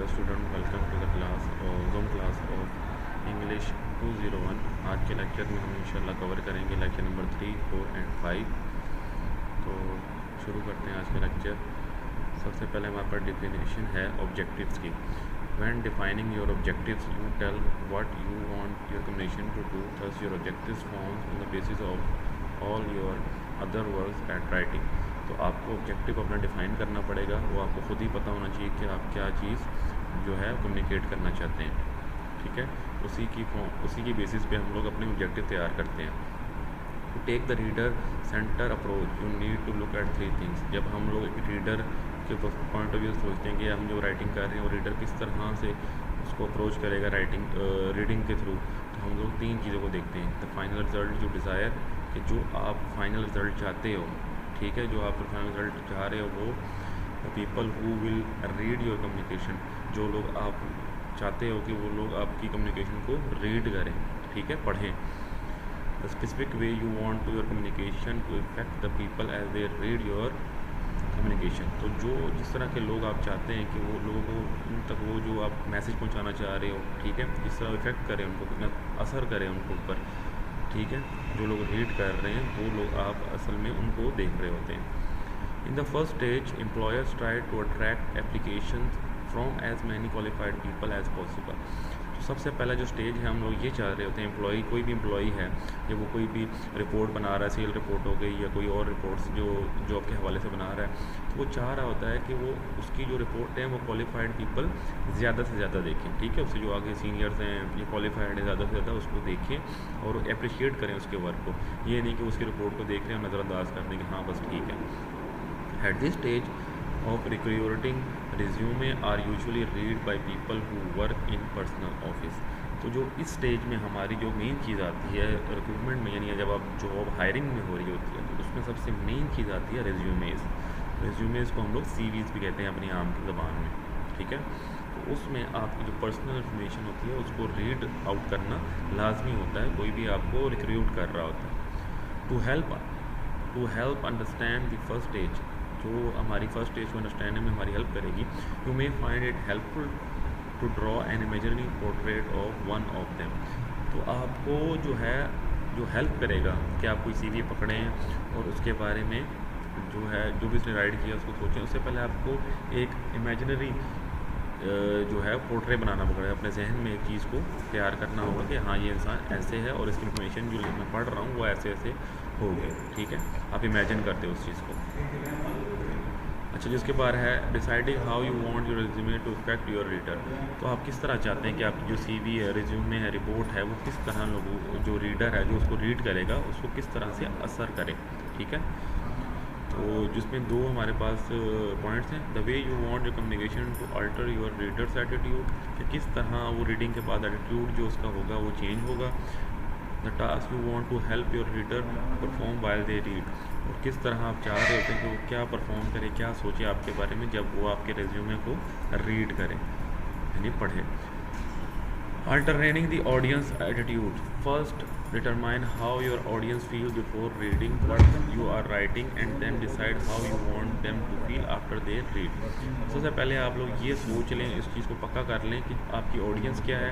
Hello student, welcome to the class और Zoom class of English 201। आज के lecture में हम इंशाल्लाह कवर करेंगे लेक्चर नंबर 3, 4 एंड 5। तो शुरू करते हैं आज का लेक्चर। सबसे पहले हमारे पास डिफिनेशन है ऑब्जेक्टिव्स की। When defining your objectives you tell what you want your communication to do, thus your objectives forms on the basis of all your other works at writing. तो आपको ऑब्जेक्टिव अपना define करना पड़ेगा, वो आपको खुद ही पता होना चाहिए कि आप क्या चीज़ जो है कम्युनिकेट करना चाहते हैं। ठीक है, उसी की बेसिस पे हम लोग अपने ऑब्जेक्टिव तैयार करते हैं। To take the reader centre approach you need to look at 3 things. जब हम लोग एक रीडर के पॉइंट ऑफ व्यू सोचते हैं कि हम जो राइटिंग कर रहे हैं वो रीडर किस तरह से उसको अप्रोच करेगा रीडिंग के थ्रू, तो हम लोग 3 चीज़ों को देखते हैं। The final result you desire, कि जो आप फाइनल रिजल्ट चाहते हो, ठीक है, जो आप फाइनल रिजल्ट चाह रहे हो वो। The people who will read your communication, जो लोग आप चाहते हो कि वो लोग आपकी कम्युनिकेशन को रीड करें, ठीक है, पढ़ें। The specific way you want to your communication to effect the people as they read your communication, तो जो जिस तरह के लोग आप चाहते हैं कि वो लोगों को उन तक वो जो आप मैसेज पहुंचाना चाह रहे हो, ठीक है, जिस तरह इफेक्ट करें उनको, कितना असर करें उनके ऊपर, ठीक है, जो लोग रीड कर रहे हैं वो लोग आप असल में उनको देख रहे होते हैं। In the first stage employers try to attract application from as many qualified people as possible. तो सबसे पहला जो स्टेज है, हम लोग ये चाह रहे होते हैं, एम्प्लॉई कोई भी एम्प्लॉई है, या वो कोई भी रिपोर्ट बना रहा है, सेल रिपोर्ट हो गई या कोई और रिपोर्ट्स जो जॉब के हवाले से बना रहा है, तो वो चाह रहा होता है कि वो उसकी जो रिपोर्ट है वो क्वालिफाइड पीपल ज़्यादा से ज़्यादा देखें, ठीक है, उससे जो आगे सीनियर्स हैं या क्वालिफाइड है ज़्यादा से ज़्यादा उसको देखें और अप्रिशिएट करें उसके वर्क को। ये नहीं कि उसकी रिपोर्ट को देख रहे हैं और नज़रअंदाज कर दें कि हाँ बस ठीक है। At this stage of recruiting resume are usually read by people who work in personal office। तो जो इस स्टेज में हमारी जो मेन चीज़ आती है रिक्रूटमेंट में, यानी जब आप जॉब हायरिंग में हो रही होती है, तो उसमें सबसे मेन चीज़ आती है रेज्यूमेज़। रेज्यूमेज़ को हम लोग सीवीज़ भी कहते हैं अपनी आम की ज़बान में, ठीक है। तो उसमें आपकी जो पर्सनल इन्फॉर्मेशन होती है उसको रीड आउट करना लाजमी होता है, कोई भी आपको रिक्रूट कर रहा होता है। To help understand the first stage, जो हमारी फर्स्ट स्टेज को अंडरस्टैंड में हमारी हेल्प करेगी। You may find it helpful to draw an imaginary portrait of one of them. तो आपको जो है जो हेल्प करेगा कि आप कोई सीवी पकड़ें और उसके बारे में जो है जो भी उसने राइट किया उसको सोचें। उससे पहले आपको एक इमेजिनरी जो है पोर्ट्रेट बनाना पड़ेगा, अपने जहन में एक चीज़ को तैयार करना होगा कि हाँ ये इंसान ऐसे है और इसकी इन्फॉर्मेशन जो मैं पढ़ रहा हूँ वो ऐसे ऐसे हो गए, ठीक है, आप इमेजिन करते हो उस चीज़ को। अच्छा, जिसके बाद है deciding how you want your resume to effect your reader. तो आप किस तरह चाहते हैं कि आपकी जो सीवी है, रिज्यूमे है, रिपोर्ट है, वो किस तरह लोगों जो रीडर है जो उसको रीड करेगा उसको किस तरह से असर करे, ठीक है। तो जिसमें 2 हमारे पास पॉइंट्स हैं। The way you want your communication to alter your readers attitude, कि किस तरह वो रीडिंग के बाद एटीट्यूड जो उसका होगा वो चेंज होगा। The task you want to help your reader perform while they read, और किस तरह आप चाह रहे होते हैं कि वो क्या परफॉर्म करे, क्या सोचे आपके बारे में जब वो आपके रेज्यूमे को रीड करे यानी पढ़े। Alternating the audience attitude, first determine how your audience feel before reading what you are writing and then decide how you want them to feel after they read। सबसे पहले आप लोग ये सोच लें, इस चीज़ को पक्का कर लें कि आपकी ऑडियंस क्या है,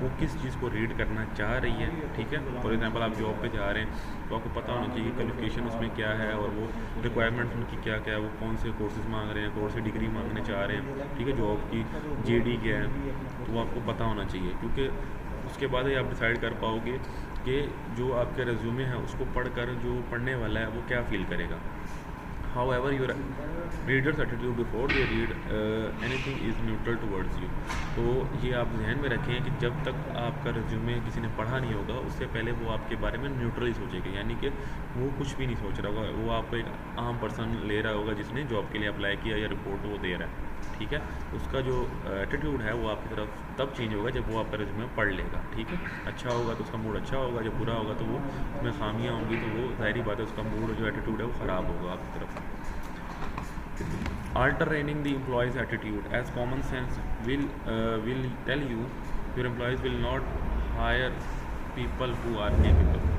वो किस चीज़ को रीड करना चाह रही है, ठीक है। फॉर एग्जांपल आप जॉब पे जा रहे हैं तो आपको पता होना चाहिए क्वालिफिकेशन उसमें क्या है और वो रिक्वायरमेंट्स उनकी क्या क्या है, वो कौन से कोर्सेज मांग रहे हैं, कौन सी डिग्री मांगने चाह रहे हैं, ठीक है, जॉब की जेडी क्या है, तो वो आपको पता होना चाहिए, क्योंकि उसके बाद ही आप डिसाइड कर पाओगे कि जो आपके रेज्यूमे है उसको पढ़कर जो पढ़ने वाला है वो क्या फील करेगा। How ever your readers attitude before they read anything is neutral towards you. तो ये आप ध्यान में रखें कि जब तक आपका रेज्यूमे किसी ने पढ़ा नहीं होगा उससे पहले वो आपके बारे में न्यूट्रल ही सोचेगा, यानी कि वो कुछ भी नहीं सोच रहा होगा, वो आपको एक आम पर्सन ले रहा होगा जिसने जॉब के लिए अप्लाई किया या रिपोर्ट वो दे रहा है, ठीक है। उसका जो एटीट्यूड है वो आपकी तरफ तब चेंज होगा जब वो आपका रिज्यूमे पढ़ लेगा, ठीक है। अच्छा होगा तो उसका मूड अच्छा होगा, जब बुरा होगा तो वो उसमें खामियाँ होंगी तो वो जाहिर बात है उसका मूड जो एटीट्यूड है वो ख़राब होगा आपकी तरफ। Altering the employees attitude, as common sense will tell you your employees will not hire people who are capable,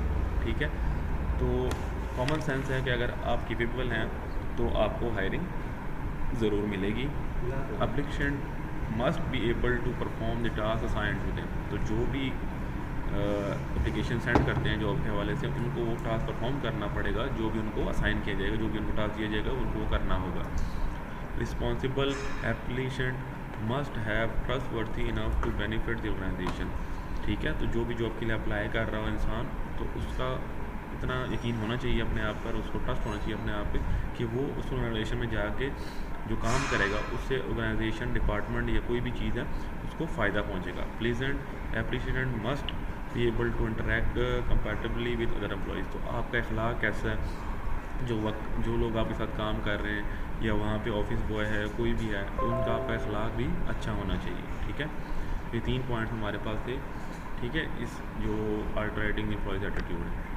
ठीक है। तो कॉमन सेंस है कि अगर आप केपेबल हैं तो आपको हायरिंग ज़रूर मिलेगी। Application must be able to perform the task assigned to them. तो जो भी एप्लीकेशन सेंड करते हैं जॉब के हवाले से, उनको वो टास्क परफॉर्म करना पड़ेगा, जो भी उनको असाइन किया जाएगा, जो भी उनको टास्क दिया जाएगा उनको वो करना होगा। Responsible applicant must have trustworthy enough to benefit the organisation. ठीक है, तो जो भी जॉब के लिए अप्लाई कर रहा हो इंसान, तो उसका इतना यकीन होना चाहिए अपने आप पर, उसको ट्रस्ट होना चाहिए अपने आप पे कि वो उस ऑर्गेनाइजेशन में जाके जो काम करेगा उससे ऑर्गेनाइजेशन, डिपार्टमेंट या कोई भी चीज़ है उसको फ़ायदा पहुंचेगा। Pleasant applicant must be able to interact compatibly with other employees. तो आपका अखलाक कैसा है, जो लोग आपके साथ काम कर रहे हैं या वहाँ पे ऑफिस बॉय है, कोई भी है, उनका आपका अखलाक भी अच्छा होना चाहिए। ठीक है, ये 3 पॉइंट हमारे पास थे। ठीक है, इस जो अल्टरनेटिंग एम्प्लॉयज़ एटीट्यूड है।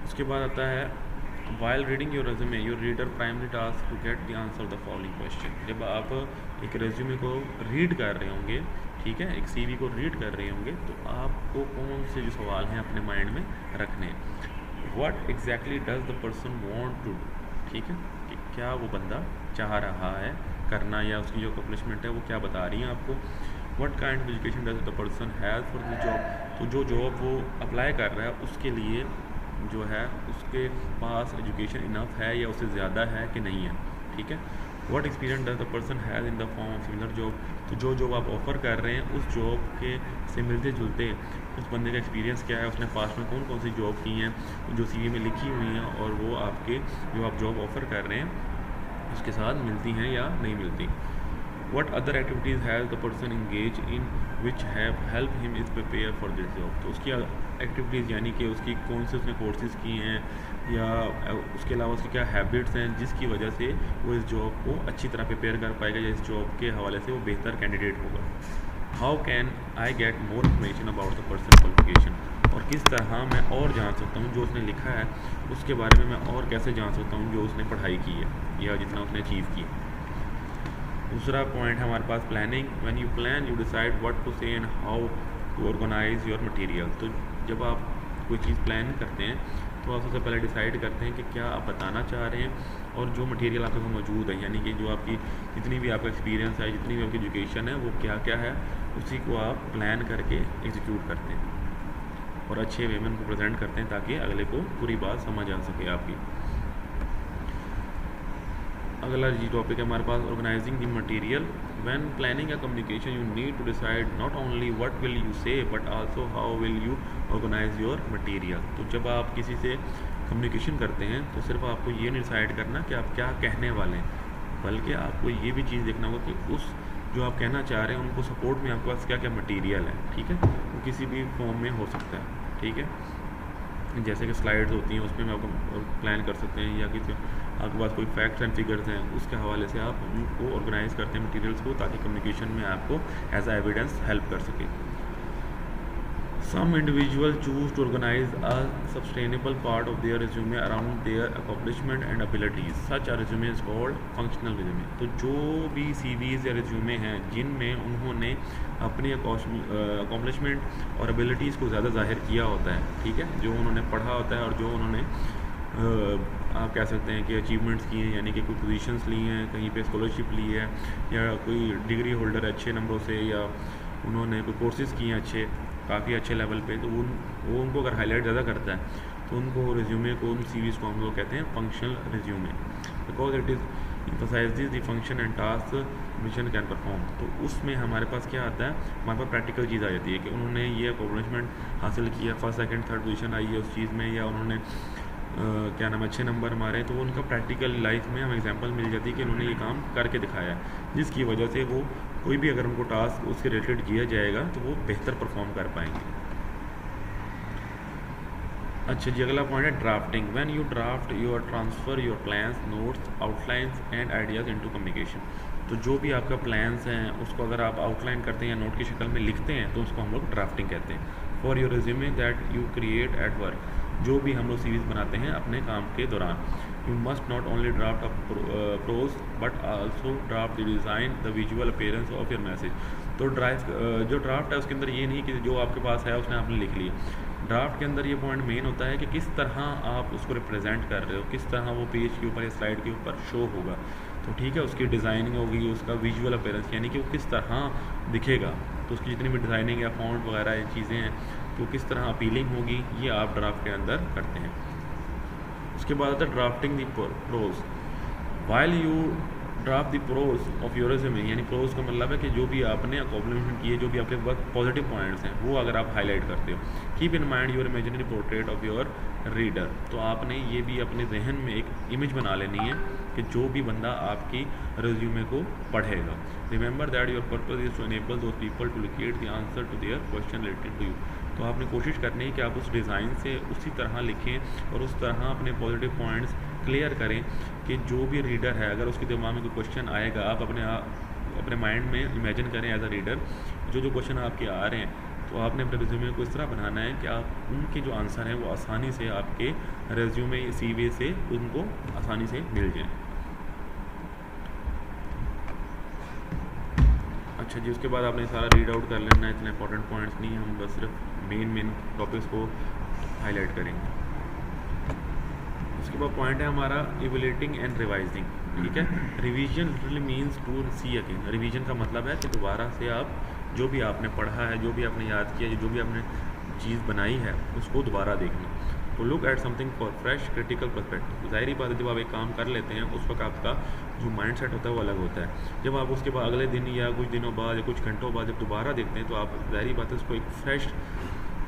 उसके बाद आता है while reading your resume your reader primary task to get the answer the following question. जब आप एक रेज्यूमे को रीड कर रहे होंगे, ठीक है, एक सीवी को रीड कर रहे होंगे, तो आपको कौन से जो सवाल हैं अपने माइंड में रखने हैं। What exactly does the person want to do. ठीक है, कि क्या वो बंदा चाह रहा है करना, या उसकी जो अकम्पलिशमेंट है वो क्या बता रही है आपको। What kind of education does the person has for the job. तो जो जॉब वो अप्लाई कर रहा है उसके लिए जो है उसके पास एजुकेशन इनफ है या उससे ज़्यादा है कि नहीं है। ठीक है, what experience does the person has in the form of similar job. तो जो जॉब आप ऑफ़र कर रहे हैं उस जॉब के से मिलते जुलते उस बंदे का एक्सपीरियंस क्या है, उसने पास्ट में कौन कौन सी जॉब की हैं जो सीवी में लिखी हुई हैं, और वो आपके जो आप जॉब ऑफ़र कर रहे हैं उसके साथ मिलती हैं या नहीं मिलती। What other activities has the person engaged in which have helped him is prepare for this job। तो उसकी एक्टिविटीज़ यानी कि उसकी कौन से उसने कोर्सेज़ किए हैं, या उसके अलावा उसकी क्या हैबिट्स हैं जिसकी वजह से वो इस जॉब को अच्छी तरह प्रिपेयर कर पाएगा, या इस जॉब के हवाले से वो बेहतर कैंडिडेट होगा। How can I get more information about the person qualification. और किस तरह मैं और जान सकता हूँ जो उसने लिखा है उसके बारे में, मैं और कैसे जान सकता हूँ जो उसने पढ़ाई की है या जितना उसने अचीव किया। दूसरा पॉइंट है हमारे पास planning. When you plan you decide what to say and how to organise your material. तो जब आप कोई चीज़ प्लान करते हैं तो आप सबसे पहले डिसाइड करते हैं कि क्या आप बताना चाह रहे हैं, और जो मटेरियल आपके पास मौजूद है, यानी कि जो आपकी जितनी भी आपका एक्सपीरियंस है, जितनी भी आपकी एजुकेशन है, वो क्या क्या है, उसी को आप प्लान करके एग्जीक्यूट करते हैं और अच्छे वे में उनको प्रेजेंट करते हैं ताकि अगले को पूरी बात समझ आ सके आपकी। अगला जी टॉपिक है हमारे पास organising the material. When planning a communication you need to decide not only what will you say but also how will you organise your material. तो जब आप किसी से कम्युनिकेशन करते हैं तो सिर्फ आपको ये नहीं डिसाइड करना कि आप क्या कहने वाले हैं, बल्कि आपको ये भी चीज़ देखना होगा कि उस जो आप कहना चाह रहे हैं उनको सपोर्ट में आपके पास क्या क्या मटेरियल है। ठीक है, वो किसी भी फॉर्म में हो सकता है। ठीक है, जैसे कि स्लाइड्स होती हैं उसमें आप प्लान कर सकते हैं, या किसी आपके पास कोई फैक्ट्स एंड फिगर्स हैं उसके हवाले से आप उनको ऑर्गेनाइज करते हैं मटेरियल्स को, ताकि कम्युनिकेशन में आपको एज आ एविडेंस हेल्प कर सके। Some individuals choose to organize a sustainable part of their resume around their accomplishment and abilities. Such a resume is called functional resume। तो जो भी CVs या resume हैं जिनमें उन्होंने अपनी accomplishment और abilities को ज़्यादा जाहिर किया होता है, ठीक है, जो उन्होंने पढ़ा होता है और जो उन्होंने आप कह सकते हैं कि अचीवमेंट्स किए हैं, यानी कि कोई पोजीशंस ली हैं, कहीं पे स्कॉलरशिप ली है, या कोई डिग्री होल्डर है अच्छे नंबरों से, या उन्होंने कोई कोर्सेज़ किए हैं अच्छे काफ़ी अच्छे लेवल पे, तो वो उनको अगर हाईलाइट ज़्यादा करता है तो उनको रिज्यूमे को, उन सीवीज़ को हम लोग कहते हैं functional resume, because it is emphasizes the function and task mission can perform। तो उसमें हमारे पास क्या आता है, हमारे पास प्रैक्टिकल चीज़ आ जाती है कि उन्होंने ये अकॉम्प्लिशमेंट हासिल किया, फर्स्ट सेकंड थर्ड पोजीशन आई है उस चीज़ में, या उन्होंने क्या नाम अच्छे नंबर मारे, तो वो उनका प्रैक्टिकल लाइफ में हमें एग्जांपल मिल जाती है कि उन्होंने ये काम करके दिखाया है, जिसकी वजह से वो कोई भी अगर उनको टास्क उसके रिलेटेड दिया जाएगा तो वो बेहतर परफॉर्म कर पाएंगे। अच्छा जी, अगला पॉइंट है drafting. When you draft your transfer your plans, notes, outlines and ideas into communication. तो जो भी आपका प्लान्स हैं उसको अगर आप आउटलाइन करते हैं या नोट की शक्ल में लिखते हैं तो उसको हम लोग ड्राफ्टिंग कहते हैं। For your resume that you create at work. जो भी हम लोग सीरीज़ बनाते हैं अपने काम के दौरान, you must not only draft a prose but also draft the design the visual appearance of your message. तो जो ड्राफ्ट है उसके अंदर ये नहीं कि जो आपके पास है उसने आपने लिख लिया। ड्राफ्ट के अंदर ये पॉइंट मेन होता है कि किस तरह आप उसको रिप्रेजेंट कर रहे हो, किस तरह वो पेज के ऊपर या स्लाइड के ऊपर शो होगा। तो ठीक है, उसकी डिज़ाइनिंग होगी, उसका विजुअल अपीयरेंस यानी कि वो किस तरह दिखेगा, तो उसकी जितनी भी डिज़ाइनिंग या फॉन्ट वगैरह ये चीज़ें हैं तो किस तरह अपीलिंग होगी, ये आप ड्राफ्ट के अंदर करते हैं। उसके बाद आता है drafting the prose. While you draft the prose of your resume, यानी प्रोज का मतलब है कि जो भी आपने अकॉम्प्लिमेंट किए, जो भी आपके वर्क पॉजिटिव पॉइंट्स हैं वो अगर आप हाईलाइट करते हो। Keep in mind your imaginary portrait of your reader, तो आपने ये भी अपने जहन में एक इमेज बना लेनी है कि जो भी बंदा आपकी रेज्यूमे को पढ़ेगा। Remember that your purpose is to enable those people to locate the answer to their question related to you. तो आपने कोशिश करनी है कि आप उस डिज़ाइन से उसी तरह लिखें और उस तरह अपने पॉजिटिव पॉइंट्स क्लियर करें कि जो भी रीडर है, अगर उसके दिमाग में कोई क्वेश्चन आएगा, आप अपने माइंड में इमेजिन करें एज अ रीडर जो क्वेश्चन आपके आ रहे हैं, तो आपने अपने रेज्यूमे को इस तरह बनाना है कि आप उनके जो आंसर हैं वो आसानी से आपके रेज्यूमे CV से उनको आसानी से मिल जाएं। अच्छा जी, उसके बाद आपने सारा रीड आउट कर लेना है, इतने इंपॉर्टेंट पॉइंट्स नहीं है, हम बस सिर्फ मेन टॉपिक्स को हाईलाइट करेंगे। उसके बाद पॉइंट है हमारा इवैल्यूएटिंग एंड रिवाइजिंग। ठीक है, revision literally means to see again. Revision का मतलब है कि दोबारा से आप जो भी आपने पढ़ा है, जो भी आपने याद किया, जो भी आपने चीज़ बनाई है उसको दोबारा देखना। तो look at something for fresh critical perspective. ज़ाहिर बात है, जब आप एक काम कर लेते हैं उस वक्त आपका जो माइंड सेट होता है वो अलग होता है। जब आप उसके बाद अगले दिन या कुछ दिनों बाद या कुछ घंटों बाद जब दोबारा देखते हैं तो आप ज़ाहिर बात है उसको एक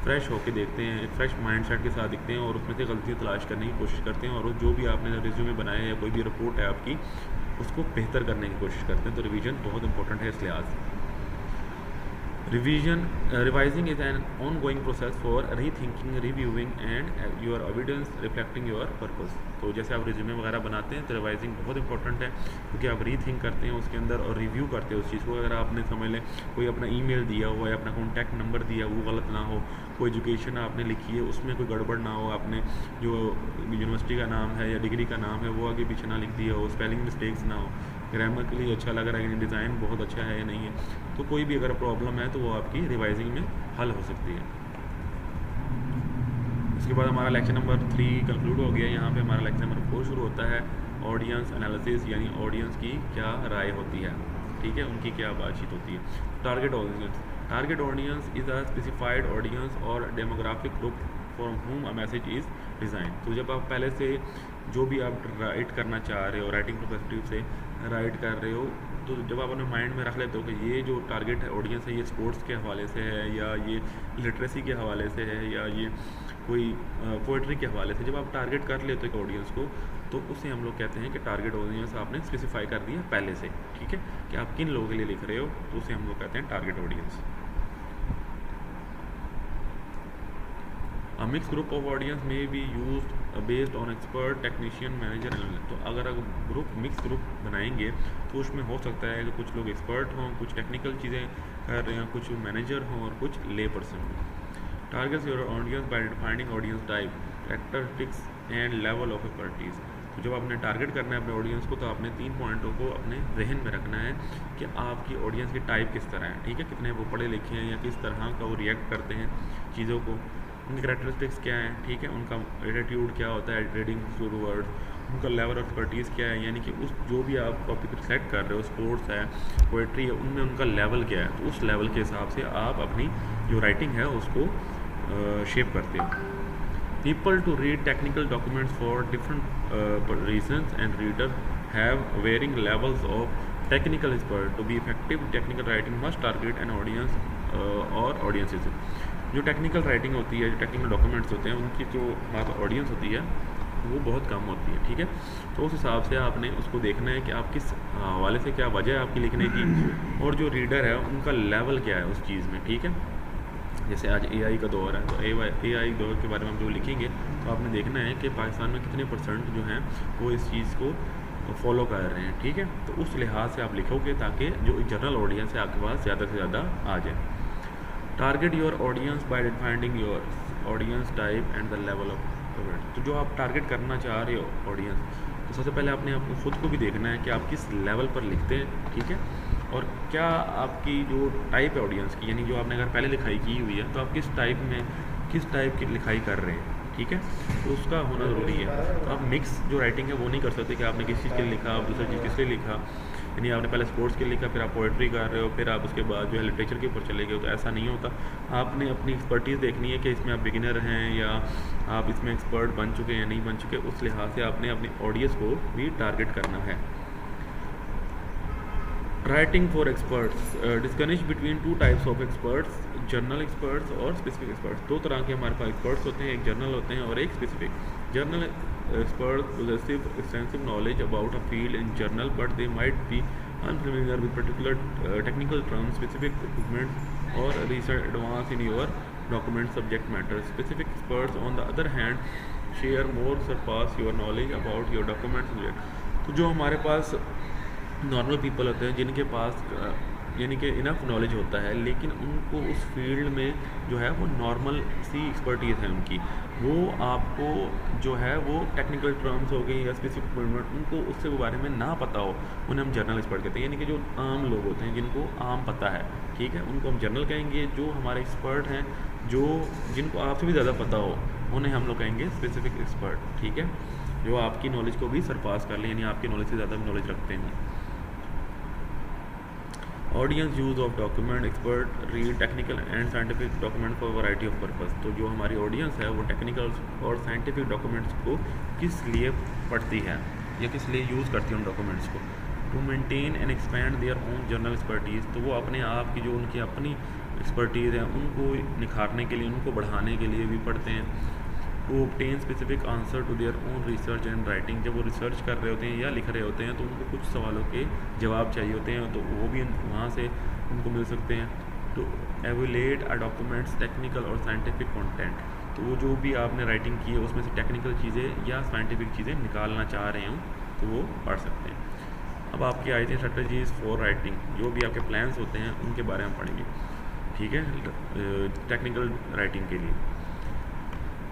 फ्रेश होकर देखते हैं, एक फ्रेश माइंड सेट के साथ देखते हैं और उसमें से गलतियाँ तलाश करने की कोशिश करते हैं और जो भी आपने रिज्यूमे बनाया या कोई भी रिपोर्ट है आपकी उसको बेहतर करने की कोशिश करते हैं। तो रिवीजन बहुत इंपॉर्टेंट है इस लिहाज से। Revising is an on going process for rethinking, reviewing and your evidence reflecting your purpose. तो जैसे आप रिज्यूमे वगैरह बनाते हैं तो रिवाइजिंग बहुत इंपॉर्टेंट है, क्योंकि आप रीथिंक करते हैं उसके अंदर और रिव्यू करते हैं उस चीज़ को। अगर आपने समझ लें कोई अपना ईमेल दिया हुआ है, अपना कॉन्टैक्ट नंबर दिया वो गलत ना हो, कोई एजुकेशन आपने लिखी है उसमें कोई गड़बड़ ना हो, आपने जो यूनिवर्सिटी का नाम है या डिग्री का नाम है वो आगे पीछे ना लिख दिया हो, स्पेलिंग मिस्टेक्स ना हो, ग्रामर के लिए अच्छा लग रहा है कि डिज़ाइन बहुत अच्छा है या नहीं है, तो कोई भी अगर प्रॉब्लम है तो वो आपकी रिवाइजिंग में हल हो सकती है। उसके बाद हमारा लेक्चर नंबर 3 कंक्लूड हो गया। यहाँ पे हमारा लेक्चर नंबर 4 शुरू होता है, ऑडियंस एनालिसिस, यानी ऑडियंस की क्या राय होती है, ठीक है, उनकी क्या बातचीत होती है। Target audience is a specified audience और demographic group for whom a message is design. तो जब आप पहले से जो भी आप राइट करना चाह रहे हो, राइटिंग परस्पेक्टिव से राइट कर रहे हो, तो जब आप अपने माइंड में रख लेते हो कि ये जो टारगेट है ऑडियंस है ये स्पोर्ट्स के हवाले से है या ये लिटरेसी के हवाले से है या ये कोई पोइट्री के हवाले से, जब आप टारगेट कर लेते हो ऑडियंस को तो उसे हम लोग कहते हैं कि टारगेट ऑडियंस आपने स्पेसिफाई कर दिया पहले से, ठीक है, कि आप किन लोगों के लिए लिख रहे हो, तो उसे हम लोग कहते हैं target audience. A mixed group of audience may be used based on expert, technician, manager, analyst। तो अगर ग्रुप मिक्स ग्रुप बनाएंगे तो उसमें हो सकता है कि कुछ लोग एक्सपर्ट हों, कुछ टेक्निकल चीज़ें कर रहे हों, कुछ मैनेजर हों और कुछ ले पर्सन हों। Targets your audience bye defining audience type, characteristics and level of expertise. तो जब आपने टारगेट करना है अपने ऑडियंस को तो आपने 3 पॉइंटों को अपने जहन में रखना है कि आपकी ऑडियंस की टाइप किस तरह है, ठीक है, कितने वो पढ़े लिखे हैं या किस तरह का वो रिएक्ट करते हैं चीज़ों को, उनकी कैरेक्टरिस्टिक्स क्या हैं, ठीक है, उनका एटीट्यूड क्या होता है रीडिंग थ्रू द वर्ड्स, उनका लेवल ऑफ एक्सपर्टीज़ क्या है, यानी कि उस जो भी आप टॉपिक सेलेक्ट कर रहे हो, स्पोर्ट्स है, पोइट्री है, उनमें उनका लेवल क्या है, तो उस लेवल के हिसाब से आप अपनी जो राइटिंग है उसको शेप करते हो। People to read technical documents for different reasons and reader have varying levels of technical expert. To be effective technical writing must target an audience और ऑडियंसेस। जो टेक्निकल राइटिंग होती है, जो टेक्निकल डॉक्यूमेंट्स होते हैं, उनकी जो हमारा ऑडियंस होती है वो बहुत कम होती है, ठीक है, तो उस हिसाब से आपने उसको देखना है कि आप किस हवाले से, क्या वजह है आपकी लिखने की और जो रीडर है उनका लेवल क्या है उस चीज़ में, ठीक है। जैसे आज AI का दौर है तो AI दौर के बारे में हम जो लिखेंगे तो आपने देखना है कि पाकिस्तान में कितने % जो हैं वो इस चीज़ को फॉलो कर रहे हैं, ठीक है, तो उस लिहाज से आप लिखोगे ताकि जो जनरल ऑडियंस है आपके पास ज़्यादा से ज़्यादा आ जाए। Target your audience bye defining your audience type and the level of coverage. तो जो आप टारगेट करना चाह रहे हो ऑडियंस, तो सबसे पहले आपने आपको खुद को भी देखना है कि आप किस लेवल पर लिखते हैं, ठीक है, और क्या आपकी जो टाइप है ऑडियंस की, यानी जो आपने अगर पहले लिखाई की हुई है तो आप किस टाइप की लिखाई कर रहे हैं, ठीक है, तो उसका होना ज़रूरी है। तो आप मिक्स जो राइटिंग है वो नहीं कर सकते कि आपने किसी चीज़ के लिए लिखा, आप दूसरी चीज़ किस लिए लिखा, यानी आपने पहले स्पोर्ट्स के लिए लिखा, फिर आप पोइट्री कर रहे हो, फिर आप उसके बाद जो है लिटरेचर के ऊपर चले गए, तो ऐसा नहीं होता। आपने अपनी एक्सपर्टीज़ देखनी है कि इसमें आप बिगिनर हैं या आप इसमें एक्सपर्ट बन चुके हैं या नहीं बन चुके, उस लिहाज से आपने अपनी ऑडियंस को भी टारगेट करना है। Writing for experts, distinguish between two types of experts, general experts और स्पेसिफिक एक्सपर्ट्स। दो तरह के हमारे पास एक्सपर्ट्स होते हैं, एक जर्नल होते हैं और एक specific. Journal experts possessive extensive knowledge about a field in journal, but they might be unfamiliar with particular technical terms, specific documents, or research advance in your document subject matter. Specific experts, on the other hand, share more surpass your knowledge about your document subject. तो जो हमारे पास normal people होते हैं जिनके पास यानी कि enough knowledge होता है, लेकिन उनको उस फील्ड में जो है वो नॉर्मल सी एक्सपर्टीज़ है उनकी, वो आपको जो है वो टेक्निकल टर्म्स हो गई या स्पेसिफिक उनको उससे बारे में ना पता हो, उन्हें हम जर्नल एक्सपर्ट कहते हैं। यानी कि जो आम लोग होते हैं जिनको आम पता है, ठीक है, उनको हम जर्नल कहेंगे। जो हमारे एक्सपर्ट हैं, जो जिनको आपसे भी ज़्यादा पता हो, उन्हें हम लोग कहेंगे स्पेसिफिक एक्सपर्ट, ठीक है, जो आपकी नॉलेज को भी सरपास कर लें, यानी आपकी नॉलेज से ज़्यादा नॉलेज रखते हैं। Audience use of document, expert read technical and scientific document for variety of purpose. तो जो हमारी ऑडियंस है वो टेक्निकल और साइंटिफिक डॉक्यूमेंट्स को किस लिए पढ़ती है या किस लिए यूज़ करती है उन डॉक्यूमेंट्स को। To maintain and expand their own general expertise, तो वो अपने आप की जो उनकी अपनी एक्सपर्टीज़ है उनको निखारने के लिए, उनको बढ़ाने के लिए भी पढ़ते हैं। To obtain specific answer to their own research and writing, जब वो रिसर्च कर रहे होते हैं या लिख रहे होते हैं तो उनको कुछ सवालों के जवाब चाहिए होते हैं, तो वो भी वहाँ से उनको मिल सकते हैं। To evaluate a documents technical और साइंटिफिक कंटेंट, तो वो जो भी आपने राइटिंग की है उसमें से टेक्निकल चीज़ें या साइंटिफिक चीज़ें निकालना चाह रहे हों तो वो पढ़ सकते हैं। अब आपकी आई थी स्ट्रेटजीज़ फॉर राइटिंग, जो भी आपके प्लान्स होते हैं उनके बारे में पढ़ेंगे, ठीक है, टेक्निकल राइटिंग के लिए।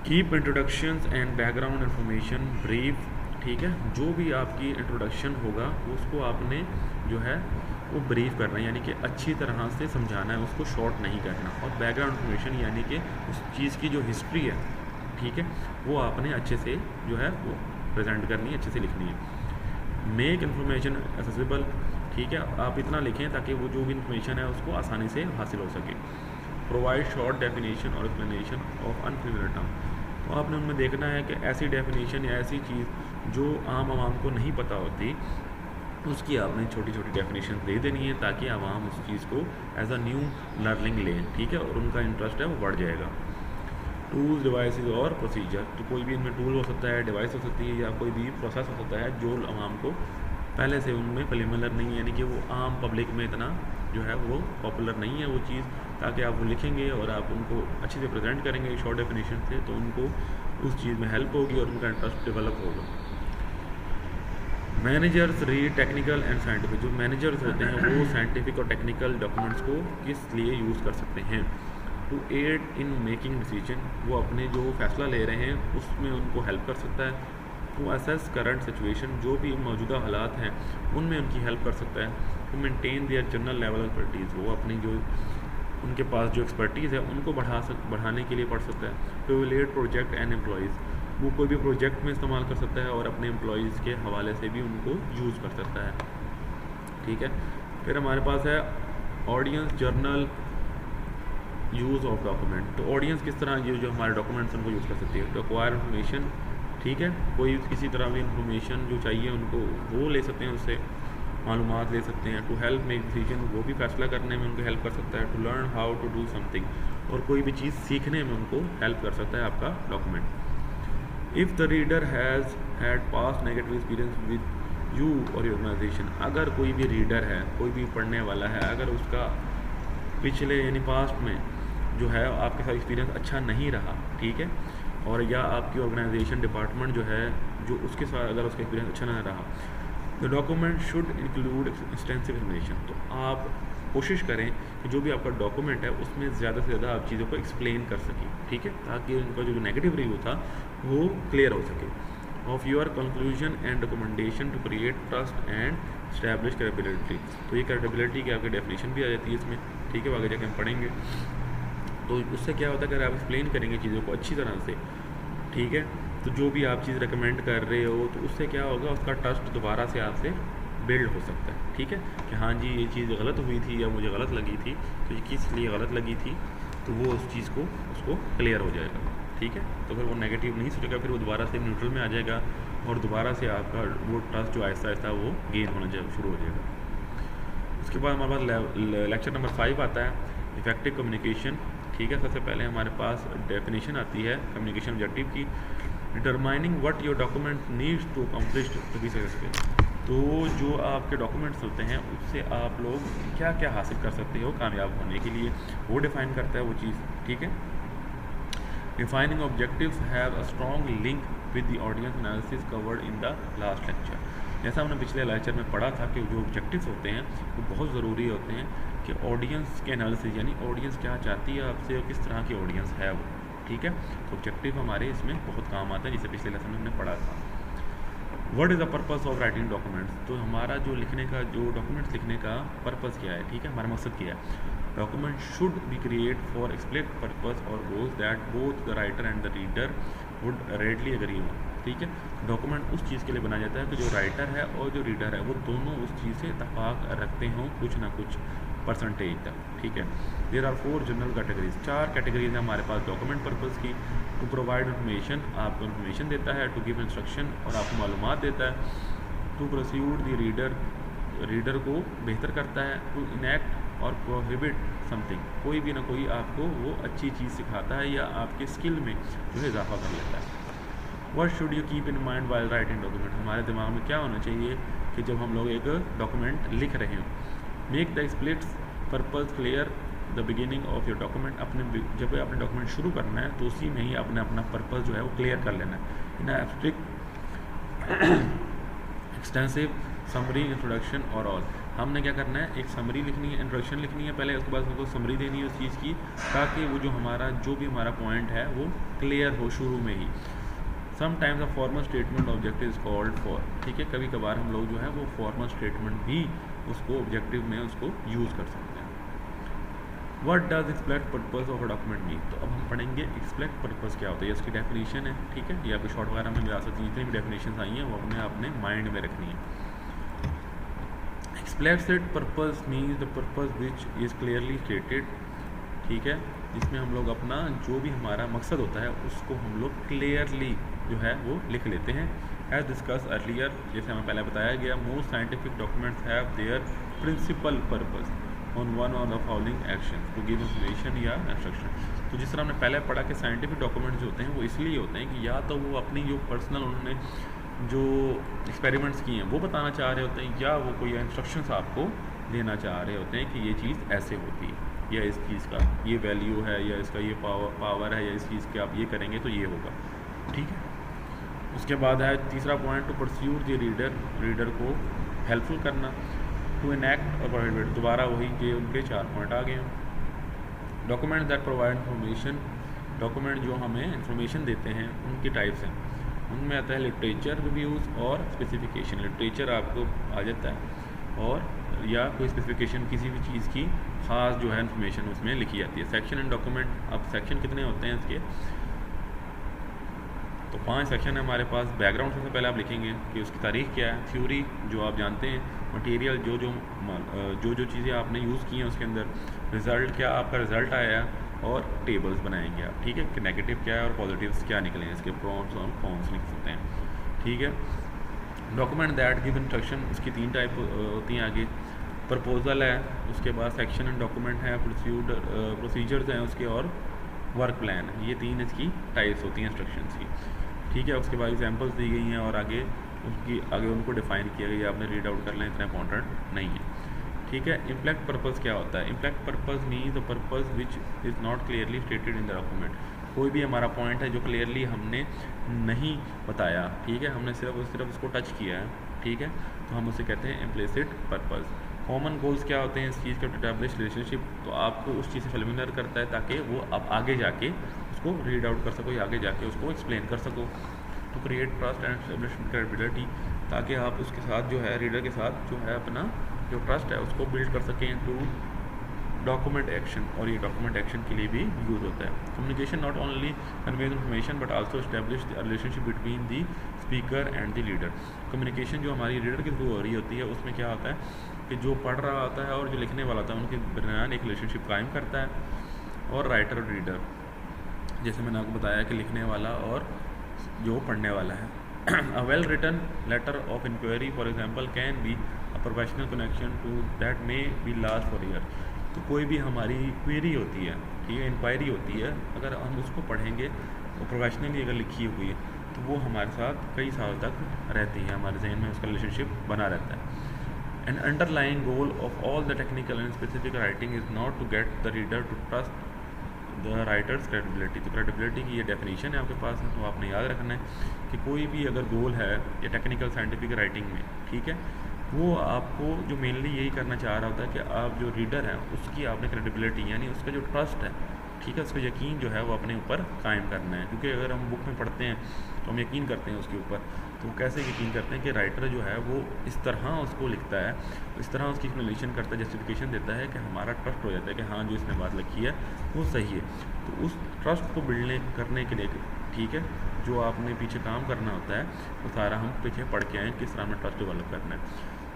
Keep introductions and background information brief, ठीक है, जो भी आपकी इंट्रोडक्शन होगा उसको आपने जो है वो ब्रीफ करना है, यानी कि अच्छी तरह से समझाना है, उसको शॉर्ट नहीं करना। और बैकग्राउंड इन्फॉर्मेशन यानी कि उस चीज़ की जो हिस्ट्री है, ठीक है, वो आपने अच्छे से जो है वो प्रेजेंट करनी है, अच्छे से लिखनी है। मेक इन्फॉर्मेशन एक्सेसिबल, ठीक है, आप इतना लिखें ताकि वो जो भी इन्फॉर्मेशन है उसको आसानी से हासिल हो सके। प्रोवाइड शॉर्ट डेफिनेशन और एक्सप्लेनेशन ऑफ अनफेमिलियर टर्म, तो आपने उनमें देखना है कि ऐसी डेफिनेशन या ऐसी चीज़ जो आम आवाम को नहीं पता होती, उसकी आपने छोटी छोटी डेफिनेशन दे देनी है ताकि आवाम उस चीज़ को एज अ न्यू लर्निंग लें, ठीक है, और उनका इंटरेस्ट है वो बढ़ जाएगा। टूल्स, डिवाइसेस और प्रोसीजर, तो कोई भी इनमें टूल हो सकता है, डिवाइस हो सकती है, या कोई भी प्रोसेस हो सकता है जो आवाम को पहले से उनमें फेमिलियर नहीं है, यानी कि वो आम पब्लिक में इतना जो है वो पॉपुलर नहीं है वो चीज़, ताकि आप वो लिखेंगे और आप उनको अच्छे से प्रेजेंट करेंगे शॉर्ट डेफिनेशन से, तो उनको उस चीज़ में हेल्प होगी और उनका इंटरेस्ट डेवलप होगा। Managers read technical and scientific, जो मैनेजर्स होते हैं वो साइंटिफिक और टेक्निकल डॉक्यूमेंट्स को किस लिए यूज़ कर सकते हैं। To aid in making decision, वो अपने जो फैसला ले रहे हैं उसमें उनको हेल्प कर सकता है। टू असेस करंट सिचुएशन, जो भी मौजूदा हालात हैं उनमें उनकी हेल्प कर सकता है। To maintain their general level expertise, वो अपनी जो उनके पास जो एक्सपर्टीज़ है उनको बढ़ाने के लिए पढ़ सकता है। To evaluate project and employees, वो कोई भी प्रोजेक्ट में इस्तेमाल कर सकता है और अपने एम्प्लॉयज़ के हवाले से भी उनको यूज़ कर सकता है, ठीक है। फिर हमारे पास है audience journal use of document, तो ऑडियंस किस तरह ये जो हमारे डॉक्यूमेंट्स उनको यूज़ कर सकती है। रिक्वायर इन्फॉर्मेशन, ठीक है, कोई किसी तरह भी इंफॉर्मेशन जो चाहिए उनको वो ले सकते हैं, उससे मालूमात ले सकते हैं। टू हेल्प मेक डिसीजन, वो भी फैसला करने में उनको हेल्प कर सकता है। To learn how to do something, और कोई भी चीज़ सीखने में उनको हेल्प कर सकता है आपका document. If the reader has had passed negative experience with you और योर ऑर्गेनाइजेशन, अगर कोई भी रीडर है, कोई भी पढ़ने वाला है, अगर उसका पिछले यानी पास्ट में जो है आपके साथ एक्सपीरियंस अच्छा नहीं रहा, ठीक है, और या आपकी ऑर्गेनाइजेशन डिपार्टमेंट जो है जो उसके साथ अगर उसका एक्सपीरियंस अच्छा नहीं रहा, the document should include extensive information, तो आप कोशिश करें कि जो भी आपका डॉक्यूमेंट है उसमें ज़्यादा से ज़्यादा आप चीज़ों को एक्सप्लेन कर सकें, ठीक है, ताकि उनका जो नेगेटिव रिव्यू था वो क्लियर हो सके। Of your conclusion and recommendation to create trust and establish credibility, तो ये क्रेडिबिलिटी की आपकी डेफिनेशन भी आ जाती है इसमें, ठीक है, आगे जाके हम पढ़ेंगे। तो उससे क्या होता है कि अगर आप एक्सप्लेन करेंगे चीज़ों को अच्छी तरह से ठीक है। तो जो भी आप चीज़ रिकमेंड कर रहे हो तो उससे क्या होगा, उसका ट्रस्ट दोबारा से आपसे बिल्ड हो सकता है। ठीक है कि हाँ जी ये चीज़ गलत हुई थी या मुझे गलत लगी थी, तो ये किस लिए गलत लगी थी, तो वो उस चीज़ को उसको क्लियर हो जाएगा। ठीक है, तो फिर वो नेगेटिव नहीं सोचेगा, फिर वो दोबारा से न्यूट्रल में आ जाएगा और दोबारा से आपका वो ट्रस्ट जो आहिस्ता आहिस्ता वो गेन होना शुरू हो जाएगा। उसके बाद हमारे पास लेक्चर नंबर 5 आता है, इफेक्टिव कम्युनिकेशन। ठीक है, सबसे पहले हमारे पास डेफिनेशन आती है कम्युनिकेशन ऑब्जेक्टिव की, determining what your document needs to accomplish to be successful. तो जो आपके डॉक्यूमेंट्स होते हैं उससे आप लोग क्या क्या हासिल कर सकते हो कामयाब होने के लिए, वो डिफ़ाइन करता है वो चीज़। ठीक है, defining objectives have a strong link with the audience analysis covered in the last lecture. जैसा हमने पिछले लेक्चर में पढ़ा था कि जो ऑब्जेक्टिव्स होते हैं वो बहुत ज़रूरी होते हैं कि ऑडियंस के एनालिसिस, यानी ऑडियंस क्या चाहती है आपसे और किस तरह की ऑडियंस है वो। ठीक है, तो ऑब्जेक्टिव हमारे इसमें बहुत काम आता है, जिसे पिछले लेसन में हमने पढ़ा था। What is the purpose of writing documents, तो हमारा जो लिखने का, जो डॉक्यूमेंट्स लिखने का पर्पस क्या है। ठीक है, हमारा मकसद क्या है। Document should be create for explicit purpose और goals that both the writer and the reader would readily agree on. ठीक है, डॉक्यूमेंट उस चीज़ के लिए बनाया जाता है कि जो राइटर है और जो रीडर है वो दोनों उस चीज़ से इत्तेफाक रखते हों कुछ ना कुछ परसेंटेज तक। ठीक है, there are 4 general categories, 4 categories है हमारे पास डॉक्यूमेंट पर्पस की। टू प्रोवाइड इन्फॉर्मेशन, आपको इन्फॉर्मेशन देता है। टू गिव इंस्ट्रक्शन, और आपको मालूमात देता है। To proceed the reader, reader को बेहतर करता है। To enact or prohibit something, कोई भी ना कोई आपको वो अच्छी चीज़ सिखाता है या आपके स्किल में जो है इजाफा कर लेता है। What should you keep in mind while writing document, हमारे दिमाग में क्या होना चाहिए कि जब हम लोग एक डॉक्यूमेंट लिख रहे हों। Make the explicit purpose clear the beginning of your document, अपने जब आपने डॉक्यूमेंट शुरू करना है तो उसी में ही अपने अपना पर्पस जो है वो क्लियर कर लेना है। इन एब्स्ट्रैक्ट, एक्सटेंसिव, समरी, इंट्रोडक्शन और ऑल, हमने क्या करना है, एक समरी लिखनी है, इंट्रोडक्शन लिखनी है पहले, उसके बाद उसको समरी देनी है उस चीज़ की, ताकि वो जो हमारा जो भी हमारा पॉइंट है वो क्लियर हो शुरू में ही। Sometimes a formal statement objective is called for, ठीक है, कभी कभार हम लोग जो है वो फॉर्मल स्टेटमेंट भी उसको ऑब्जेक्टिव में उसको यूज़ कर सकते हैं। What does explicit purpose of a document mean, तो अब हम पढ़ेंगे एक्सप्लिसिट पर्पस क्या होता है, इसकी डेफिनेशन है। ठीक है, ये आपके शॉर्ट वगैरह में भी आ सकती है, जितनी भी डेफिनेशन आई हैं वो अपने माइंड में रखनी है। Explicit purpose means the purpose which is clearly stated, ठीक है, जिसमें हम लोग अपना जो भी हमारा मकसद होता है उसको हम लोग क्लियरली जो है वो लिख लेते हैं। एज डिस्कस अर्लियर, जैसे हमें पहले बताया गया, most scientific documents have their principal purpose on one of the following action to give information या इंस्ट्रक्शन। तो जिस तरह हमने पहले पढ़ा कि साइंटिफिक डॉक्यूमेंट्स जो होते हैं वो इसलिए होते हैं कि या तो वो अपनी जो पर्सनल उन्होंने जो एक्सपेरिमेंट्स किए हैं वो बताना चाह रहे होते हैं, या वो कोई इंस्ट्रक्शंस आपको देना चाह रहे होते हैं कि ये चीज़ ऐसे होती है, या इस चीज़ का ये वैल्यू है, या इसका ये पावर है, या इस चीज़ के आप ये करेंगे तो ये होगा। ठीक है, उसके बाद है तीसरा point, to pursue the reader, reader को हेल्पफुल करना। टू इनैक्ट और प्रोहिबिट, दोबारा वही के उनके 4 पॉइंट आ गए हैं। Document that provide information, document जो हमें इंफॉर्मेशन देते हैं उनकी टाइप्स हैं, उनमें आता है लिटरेचर रिव्यूज़ और स्पेसिफिकेशन। लिटरेचर आपको आ जाता है और या कोई स्पेसिफिकेशन किसी भी चीज़ की ख़ास जो है इन्फॉर्मेशन उसमें लिखी जाती है। सेक्शन एंड डॉक्यूमेंट, अब सेक्शन कितने होते हैं इसके, तो 5 सेक्शन है हमारे पास। बैकग्राउंड सबसे पहले आप लिखेंगे कि उसकी तारीख क्या है, थ्योरी जो आप जानते हैं, मटेरियल जो चीज़ें आपने यूज़ की हैं उसके अंदर, रिज़ल्ट क्या आपका रिज़ल्ट आया है, और टेबल्स बनाएंगे आप। ठीक है, कि नेगेटिव क्या है और पॉजिटिव्स क्या निकले हैं, इसके प्रोस और कॉन्स लिख सकते हैं। ठीक है, डॉक्यूमेंट दैट गिव इंस्ट्रक्शन, उसकी 3 टाइप होती हैं आगे। प्रपोजल है, उसके बाद सेक्शन एंड डॉक्यूमेंट है, प्रोसीजर्स हैं उसके, और वर्क प्लान है। ये 3 इसकी टाइप्स होती हैं इंस्ट्रक्शंस की। ठीक है, उसके बाद एग्जांपल्स दी गई हैं और आगे उनको डिफाइन किया गया, आपने रीड आउट कर लें, इतना इंपॉर्टेंट नहीं है। ठीक है, इम्पैक्ट पर्पस क्या होता है, impact purpose means the purpose which is not clearly stated in the document. कोई भी हमारा पॉइंट है जो क्लियरली हमने नहीं बताया, ठीक है, हमने सिर्फ उसको टच किया है, ठीक है, तो हम उसे कहते हैं इम्प्लिसिट पर्पस। कॉमन गोल्स क्या होते हैं इस चीज़ का, टू एस्टैब्लिश रिलेशनशिप, तो आपको उस चीज़ से फेमिलियर करता है ताकि वो आप आगे जाके उसको रीड आउट कर सको या आगे जाके उसको एक्सप्लेन कर सको। To create trust and establish credibility, ताकि आप उसके साथ जो है रीडर के साथ जो है अपना जो ट्रस्ट है उसको बिल्ड कर सकें। टू डॉक्यूमेंट एक्शन, और ये डॉक्यूमेंट एक्शन के लिए भी यूज़ होता है। Communication not only conveys information but also establish the relationship between the speaker and the leader. Communication जो हमारी रीडर के थ्रू हो रही होती है उसमें क्या होता है कि जो पढ़ रहा होता है और जो लिखने वाला होता है उनके दरमियान एक रिलेशनशिप कायम करता है। और राइटर और रीडर, जैसे मैंने आपको बताया कि लिखने वाला और जो पढ़ने वाला है। A well written letter of inquiry for example can be a professional connection to that may be last for year। तो कोई भी हमारी क्वेरी होती है, ठीक है, इंक्वायरी होती है, अगर हम उसको पढ़ेंगे और प्रोफेशनली अगर लिखी हुई है तो वो हमारे साथ कई साल तक रहती है, हमारे जहन में उसका रिलेशनशिप बना रहता है। An underlying goal of all the technical and specific writing is not to get the reader to trust the writers credibility. तो क्रेडिबिलिटी की ये डेफिनेशन है आपके पास है, तो आपने याद रखना है कि कोई भी अगर गोल है या टेक्निकल साइंटिफिक राइटिंग में, ठीक है, वो आपको जो मेनली यही करना चाह रहा होता है कि आप जो रीडर हैं उसकी आपने क्रेडिबिलिटी यानी उसका जो ट्रस्ट है, ठीक है, उसका यकीन जो है वो अपने ऊपर कायम करना है। क्योंकि अगर हम बुक में पढ़ते हैं तो हम यकीन करते हैं उसके ऊपर, तो कैसे यकीन करते हैं कि राइटर जो है वो इस तरह उसको लिखता है, इस तरह उसकी एक्सप्लेनेशन करता है, जस्टिफिकेशन देता है कि हमारा ट्रस्ट हो जाता है कि हाँ जो इसने बात लिखी है वो सही है। तो उस ट्रस्ट को बिल्ड करने के लिए, ठीक है, जो आपने पीछे काम करना होता है वो सारा हम पीछे पढ़ के आए किस तरह हमें ट्रस्ट डेवलप करना है।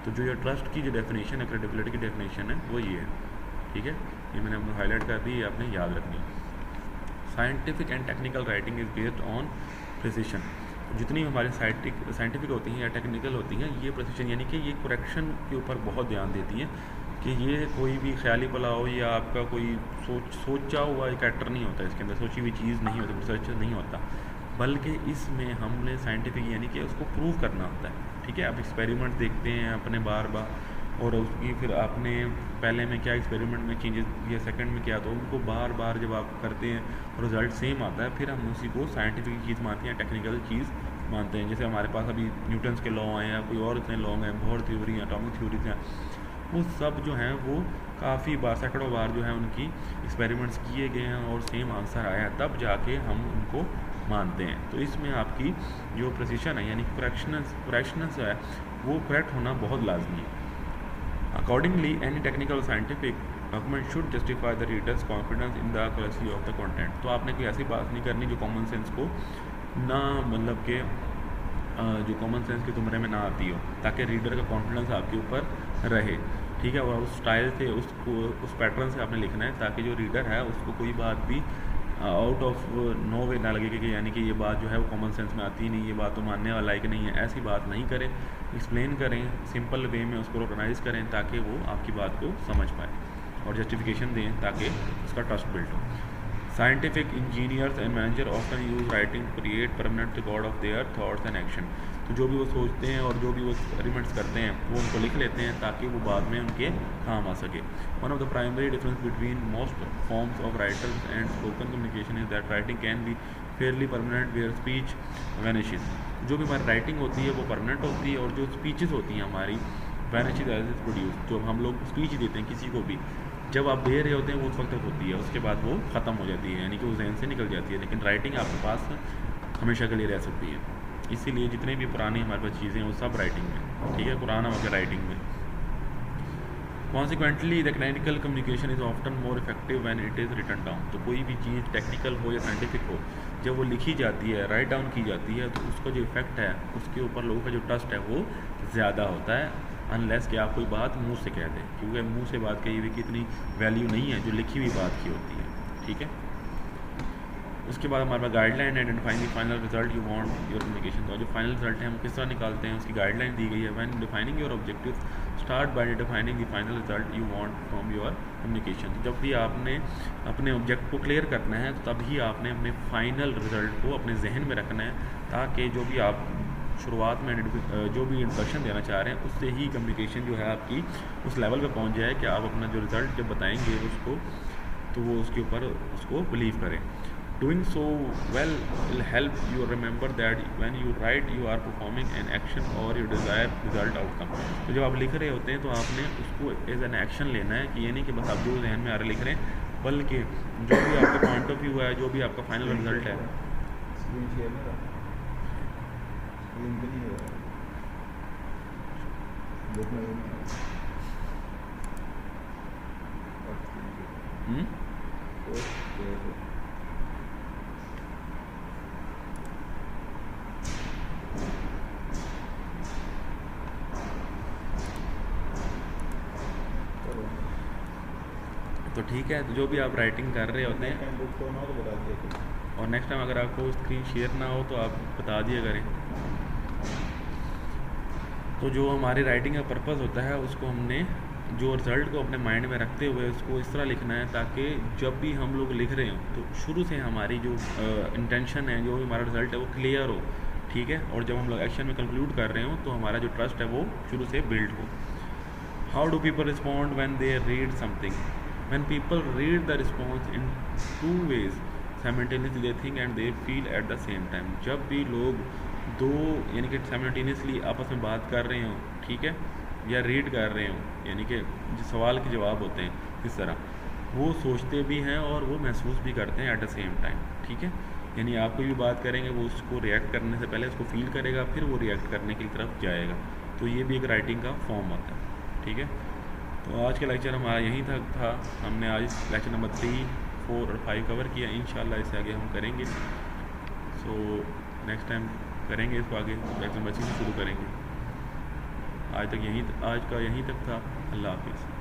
तो जो ये ट्रस्ट की जो डेफिनेशन है, क्रेडिबिलिटी की डेफिनेशन है, वो ये है, ठीक है, ये मैंने आपको हाईलाइट कर दी, ये आपने याद रखनी है। Scientific and technical writing is based on precision. जितनी हमारी साइंटिफिक होती हैं या टेक्निकल होती हैं, ये प्रिसिशन यानी कि ये करेक्शन के ऊपर बहुत ध्यान देती हैं कि ये कोई भी ख्याली पुलाव या आपका कोई सोचा हुआ एक एक्टर नहीं होता, इसके अंदर सोची हुई चीज़ नहीं होती, रिसर्च नहीं होता, बल्कि इसमें हमने साइंटिफिक यानी कि उसको प्रूव करना होता है, ठीक है। आप एक्सपेरिमेंट देखते हैं अपने बार बार, और उसकी फिर आपने पहले में क्या एक्सपेरिमेंट में चेंजेस या सेकंड में क्या, तो उनको बार बार जब आप करते हैं और रिज़ल्ट सेम आता है, फिर हम उसी को साइंटिफिक चीज़ मानते हैं, टेक्निकल चीज़ मानते हैं। जैसे हमारे पास अभी न्यूटन्स के लॉ आए हैं या कोई और इतने लॉ हैं, बोहर थ्योरी हैं, एटॉमिक थ्योरीज हैं, वो सब जो हैं वो काफ़ी बार, सैकड़ों बार जो है उनकी एक्सपेरिमेंट्स किए गए हैं और सेम आंसर आया है, तब जाके हम उनको मानते हैं। तो इसमें आपकी जो प्रिसिशन है यानी करेक्शनेस है वो करेक्ट होना बहुत लाजमी है। Accordingly any technical scientific document should justify the readers confidence in the accuracy of the content. तो आपने कोई ऐसी बात नहीं करनी जो कॉमन सेंस को ना, मतलब कि जो कॉमन सेंस के तुमरे में ना आती हो, ताकि रीडर का कॉन्फिडेंस आपके ऊपर रहे, ठीक है। और उस स्टाइल से, उस पैटर्न से आपने लिखना है ताकि जो रीडर है उसको कोई बात भी आउट ऑफ नो वे ना लगे कि यानी कि ये बात जो है वो कॉमन सेंस में आती नहीं, ये बात तो मानने वाला है कि नहीं है, ऐसी बात नहीं करें। एक्सप्लेन करें, सिंपल वे में उसको ऑर्गेनाइज करें ताकि वो आपकी बात को समझ पाए, और जस्टिफिकेशन दें ताकि उसका ट्रस्ट बिल्ड हो। Scientific engineers and manager often use writing to create permanent record of their thoughts and action. तो जो भी वो सोचते हैं और जो भी वो एक्सपेरिमेंट्स करते हैं वो उनको लिख लेते हैं ताकि वो बाद में उनके काम आ सके। One of the primary difference between most forms of writers and spoken communication is that writing can be fairly permanent where speech vanishes. जो भी हमारी राइटिंग होती है वो परमानेंट होती है, और जो स्पीचेस होती हैं हमारी वैनिशेस एज इज प्रोड्यूस। जो हम लोग स्पीच देते हैं किसी को भी, जब आप दे रहे होते हैं वो उस वक्त तक होती है, उसके बाद वो ख़त्म हो जाती है, यानी कि वो जहन से निकल जाती है। लेकिन राइटिंग आपके पास हमेशा के लिए रह सकती है। इसीलिए जितने भी पुरानी हमारे पास चीज़ें हैं वो सब राइटिंग में, ठीक है, कुरान हो गया राइटिंग में। Consequently the technical communication is often more effective when it is written down. तो कोई भी चीज़ टेक्निकल हो या साइंटिफिक हो, जब वो लिखी जाती है, राइट डाउन की जाती है, तो उसका जो इफेक्ट है, उसके ऊपर लोगों का जो ट्रस्ट है वो ज़्यादा होता है, अनलेस कि आप कोई बात मुंह से कह दें, क्योंकि मुंह से बात कही हुई की इतनी वैल्यू नहीं है जो लिखी हुई बात की होती है, ठीक है। उसके बाद हमारे पास guideline identifying the final result you want your communication. तो जो फाइनल रिजल्ट है हम किस तरह निकालते हैं उसकी गाइडलाइन दी गई है। When defining your objective start by defining the final result you want from your communication. जब भी आपने अपने ऑब्जेक्ट को क्लियर करना है तभी आपने अपने फाइनल रिजल्ट को अपने जहन में रखना है, ताकि जो भी आप शुरुआत में जो भी इंट्रोडक्शन देना चाह रहे हैं उससे ही कम्युनिकेशन जो है आपकी उस लेवल पे पहुंच जाए कि आप अपना जो रिज़ल्ट जब बताएंगे उसको, तो वो उसके ऊपर उसको बिलीव करें। Doing so well will help you remember that when you write you are performing an action or your desired result outcome। तो जब आप लिख रहे होते हैं तो आपने उसको एज एन एक्शन लेना है, कि ये नहीं कि बस आप जो जहन में आ रहे लिख रहे हैं, बल्कि जो भी आपका पॉइंट ऑफ व्यू है, जो भी आपका फाइनल रिजल्ट है। तो ठीक है, तो जो भी आप राइटिंग कर रहे होते हैं, और नेक्स्ट टाइम अगर आपको स्क्रीन शेयर ना हो तो आप बता दिया करें। तो जो हमारी राइटिंग का पर्पज़ होता है उसको हमने जो रिज़ल्ट को अपने माइंड में रखते हुए उसको इस तरह लिखना है ताकि जब भी हम लोग लिख रहे हों तो शुरू से हमारी जो इंटेंशन है, जो भी हमारा रिज़ल्ट है वो क्लियर हो, ठीक है। और जब हम लोग एक्शन में कंक्लूड कर रहे हो तो हमारा जो ट्रस्ट है वो शुरू से बिल्ड हो। How do people respond when they read something? When people read the response in 2 ways simultaneously they think and they feel at the same time. जब भी लोग दो यानी कि साइमल्टेनियसली आपस में बात कर रहे हों, ठीक है, या रीड कर रहे हों, यानी कि जो सवाल के जवाब होते हैं इस तरह, वो सोचते भी हैं और वो महसूस भी करते हैं एट द सेम टाइम, ठीक है। यानी आप कोई भी बात करेंगे वो उसको रिएक्ट करने से पहले उसको फील करेगा, फिर वो रिएक्ट करने की तरफ जाएगा। तो ये भी एक राइटिंग का फॉर्म होता है, ठीक है। तो आज का लेक्चर हमारा यहीं तक था। हमने आज लेक्चर नंबर 3, 4 और 5 कवर किया। इंशाल्लाह इससे आगे हम करेंगे। सो नेक्स्ट टाइम करेंगे इसको आगे, लेक्चर नंबर 6 से शुरू करेंगे। आज का यहीं तक था। अल्लाह हाफिज़।